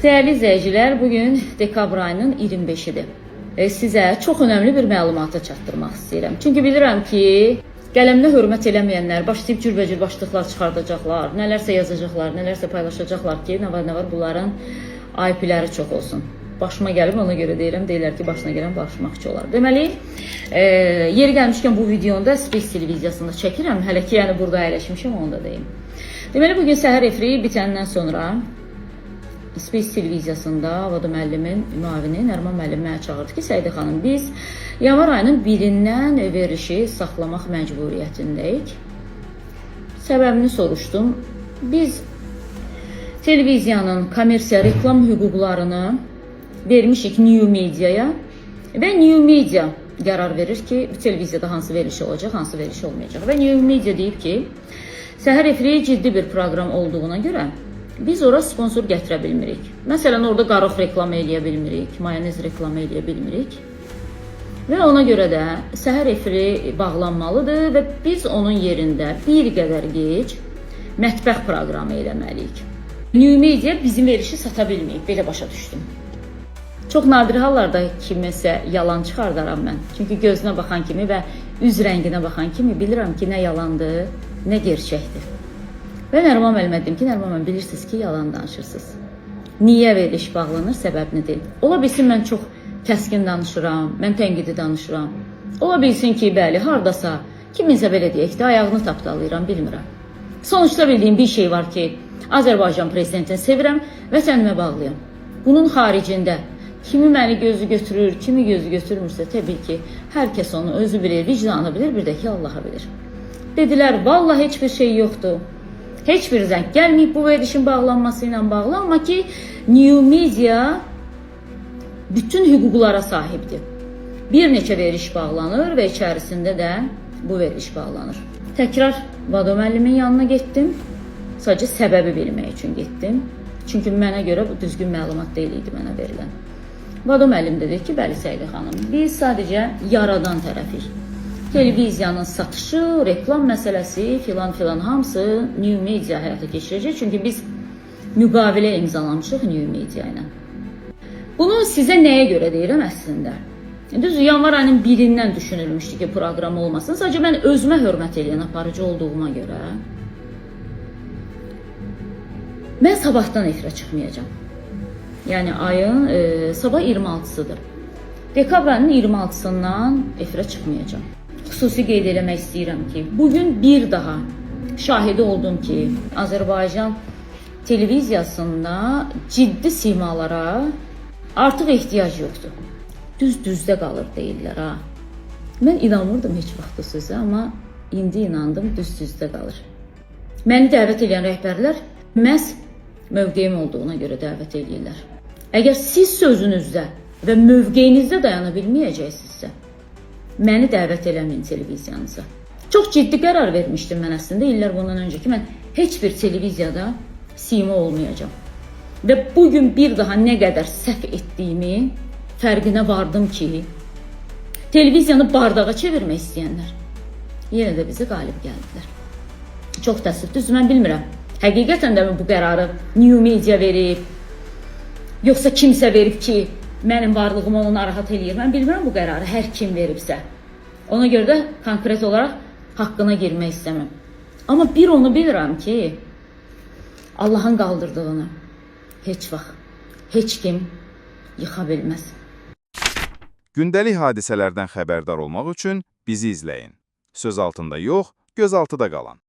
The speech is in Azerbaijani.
Değerli izləyicilər, bugün dekabr ayının 25-idir. Sizə çox önəmli bir məlumatı çatdırmaq istəyirəm. Çünki bilirəm ki, qələminə hörmət eləməyənlər başlayıb cürbəcür başlıqlar çıxardacaqlar, nələrsə yazacaqlar, nələrsə paylaşacaqlar ki, nə var bunların IP-ləri çox olsun. Başıma gəlib, ona görə deyirlər ki, başına gələn başlamaqçı olar. Deməli, yeri gəlmişkən bu videonu da Space televiziyasında çəkirəm. Hələ ki, yəni burada əyləşmişəm, onu da deyim. Deməli, bugün səhər efiri bitəndən sonra Space televiziyasında Avada müəllimin müavini Nərman müəllim mənə çağırdı ki, Səidə xanım, biz yanvar ayının 1-dən verilişi saxlamaq məcburiyyətindəyik. Səbəbini soruşdum. Biz televiziyanın kommersiya reklam hüquqlarını vermişik New Media'ya və New Media qərar verir ki, televiziyada hansı veriliş olacaq, hansı veriliş olmayacaq. Və New Media deyib ki, səhər efiri ciddi bir proqram olduğuna görə biz ora sponsor gətirə bilmirik. Məsələn, orada qarıq reklam eləyə bilmirik, mayonez reklam eləyə bilmirik. Və ona görə də səhər efiri bağlanmalıdır və biz onun yerində bir qədər gec mətbəx proqramı eləməliyik. New Media bizim verişi sata bilməyib, belə başa düşdüm. Çox nadir hallarda kiməsə yalan çıxardaram mən. Çünki gözünə baxan kimi və üz rənginə baxan kimi bilirəm ki, nə yalandır, nə gerçəkdir. Və Nərman müəllimə dedim ki, Nərman müəllim, bilirsiniz ki, yalan danışırsınız. Niyə veriliş bağlanır, səbəbini deyil. Ola bilsin, mən çox kəskin danışıram, mən tənqidi danışıram. Ola bilsin ki, bəli, hardasa, kiminsə belə deyək də, ayağını tapdalayıram, bilmirəm. Sonuçta bildiyim bir şey var ki, Azərbaycan prezidentini sevirəm, vətənimə bağlıyam. Bunun haricində kimi məni gözü götürür, kimi gözü götürmürsə, təbii ki, hər kəs onu özü bilir, vicdanı bilir, bir də ki, Allah'a bilir. Dedilər, vallahi heç bir şey yoxdur. Heç bir zəng gəlməyib bu verilişin bağlanması ilə bağlı, amma ki, New Media bütün hüquqlara sahibdir. Bir neçə veriliş bağlanır və içərisində də bu veriliş bağlanır. Təkrar Vado müəllimin yanına getdim. Sadəcə səbəbi bilmək üçün getdim. Çünki mənə görə bu düzgün məlumat deyil idi mənə verilən. Vado müəllim dedi ki, bəli Səidə xanım, biz sadəcə yaradan tərəfik. Televiziyanın satışı, reklam məsələsi filan hamısı New Media həyata keçirəcək. Çünki biz müqavilə imzalamışıq New Media ilə. Bunu sizə nəyə görə deyirəm əslində? Düz yanvar ayının 1-dən düşünülmüşdü ki, proqram olmasın. Sadəcə mən özümə hörmət edən aparıcı olduğuma görə mən sabahdan efirə çıxmayacağam. Yəni ayın sabah 26-sıdır. Dekabr ayının 26-sından efirə çıxmayacağam. Xüsusi qeyd eləmək istəyirəm ki, bugün bir daha şahidi oldum ki, Azərbaycan televiziyasında ciddi simalara artıq ehtiyac yoxdur. Düzdə qalır deyirlər ha. Mən inanmırdım heç vaxt o sözə, amma indi inandım, düzdə qalır. Məni dəvət edən rəhbərlər məhz mövqeyim olduğuna görə dəvət edirlər. Əgər siz sözünüzdə və mövqeyinizdə dayana bilməyəcəksinizsə, məni dəvət eləməyin televiziyanıza. Çox ciddi qərar vermişdim mən əslində illər bundan öncə ki, mən heç bir televiziyada sima olmayacağam. Və bugün bir daha nə qədər səhv etdiyimi fərqinə vardım ki, televiziyanı bardağa çevirmək istəyənlər yenə də bizi qalib gəldilər. Çox təəssüf, düz mən bilmirəm. Həqiqətən də bu qərarı New Media verib, yoxsa kimsə verib ki, mənim varlığım onu narahat eləyir. Mən bilmirəm bu qərarı hər kim veribsə. Ona görə də konkret olaraq haqqına girmək istəməm. Amma bir onu bilirəm ki, Allahın qaldırdığını heç vaxt, heç kim yıxa bilməz. Gündəlik hadisələrdən xəbərdar olmaq üçün bizi izləyin. Söz altında yox, göz altıda qalan.